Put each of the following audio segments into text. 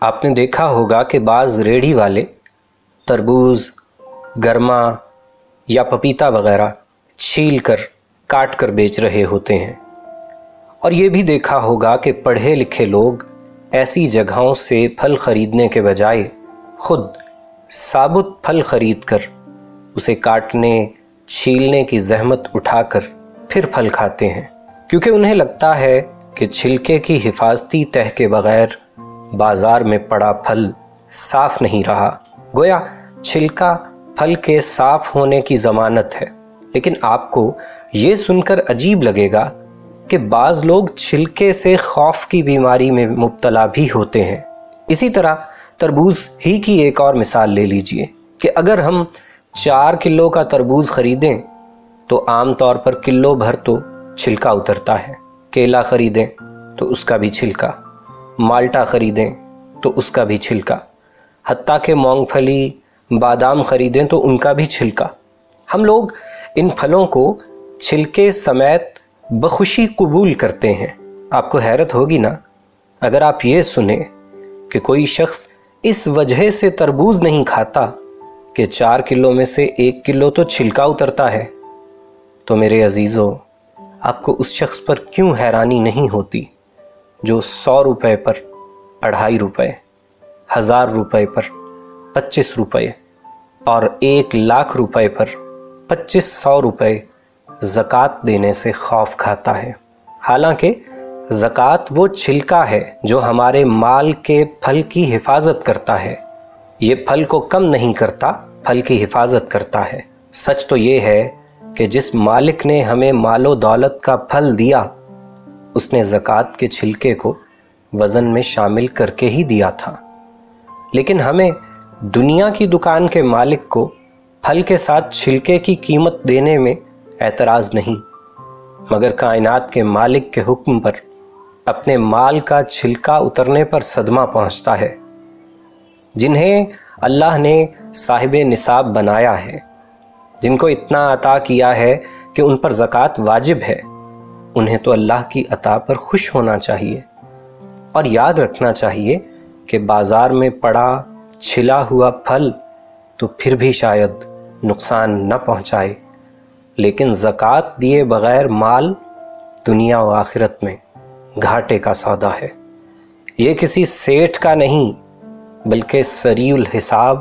آپ نے دیکھا ہوگا کہ بعض ریڑھی والے تربوز، گرما یا پپیتا وغیرہ چھیل کر کاٹ کر بیچ رہے ہوتے ہیں، اور یہ بھی دیکھا ہوگا کہ پڑھے لکھے لوگ ایسی جگہوں سے پھل خریدنے کے بجائے خود ثابت پھل خرید کر اسے کاٹنے چھیلنے کی زحمت اٹھا کر پھر پھل کھاتے ہیں، کیونکہ انہیں لگتا ہے کہ چھلکے کی حفاظتی تہ کے بغیر بازار میں پڑا پھل صاف نہیں رہا، گویا چھلکا پھل کے صاف ہونے کی ضمانت ہے۔ لیکن آپ کو یہ سن کر عجیب لگے گا کہ بعض لوگ چھلکے سے خوف کی بیماری میں مبتلا بھی ہوتے ہیں۔ اسی طرح تربوز ہی کی ایک اور مثال لے لیجئے کہ اگر ہم 4 کلو کا تربوز خریدیں تو عام طور پر کلو بھر تو چھلکا اترتا ہے، کیلا خریدیں تو اس کا بھی چھلکا، مالٹا خریدیں تو اس کا بھی چھلکا، حتیٰ کہ مونگ پھلی، بادام خریدیں تو ان کا بھی چھلکا۔ ہم لوگ ان پھلوں کو چھلکے سمیت بخوشی قبول کرتے ہیں۔ آپ کو حیرت ہوگی نا اگر آپ یہ سنیں کہ کوئی شخص اس وجہ سے تربوز نہیں کھاتا کہ 4 کلو میں سے 1 کلو تو چھلکا اترتا ہے، تو میرے عزیزو، آپ کو اس شخص پر کیوں حیرانی نہیں ہوتی جو 100 روپے پر 2.5 روپے، 1000 روپے پر 25 روپے اور 1 لاکھ روپے پر 2500 روپے زکوٰۃ دینے سے خوف کھاتا ہے؟ حالانکہ زکوٰۃ وہ چھلکا ہے جو ہمارے مال کے پھل کی حفاظت کرتا ہے، یہ پھل کو کم نہیں کرتا، پھل کی حفاظت کرتا ہے۔ سچ تو یہ ہے کہ جس مالک نے ہمیں مال و دولت کا پھل دیا، اس نے زکوٰۃ کے چھلکے کو وزن میں شامل کر کے ہی دیا تھا، لیکن ہمیں دنیا کی دکان کے مالک کو پھل کے ساتھ چھلکے کی قیمت دینے میں اعتراض نہیں، مگر کائنات کے مالک کے حکم پر اپنے مال کا چھلکا اترنے پر صدمہ پہنچتا ہے۔ جنہیں اللہ نے صاحب نصاب بنایا ہے، جن کو اتنا عطا کیا ہے کہ ان پر زکوٰۃ واجب ہے، انہیں تو اللہ کی عطا پر خوش ہونا چاہیے، اور یاد رکھنا چاہیے کہ بازار میں پڑا چھلا ہوا پھل تو پھر بھی شاید نقصان نہ پہنچائے، لیکن زکوٰۃ دیے بغیر مال دنیا و آخرت میں گھاٹے کا سودا ہے۔ یہ کسی سیٹھ کا نہیں بلکہ سریع الحساب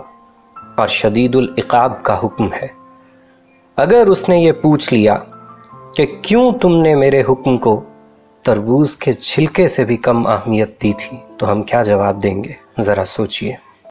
اور شدید العقاب کا حکم ہے۔ اگر اس نے یہ پوچھ لیا کہ کیوں تم نے میرے حکم کو تربوز کے چھلکے سے بھی کم اہمیت دی تھی، تو ہم کیا جواب دیں گے؟ ذرا سوچئے۔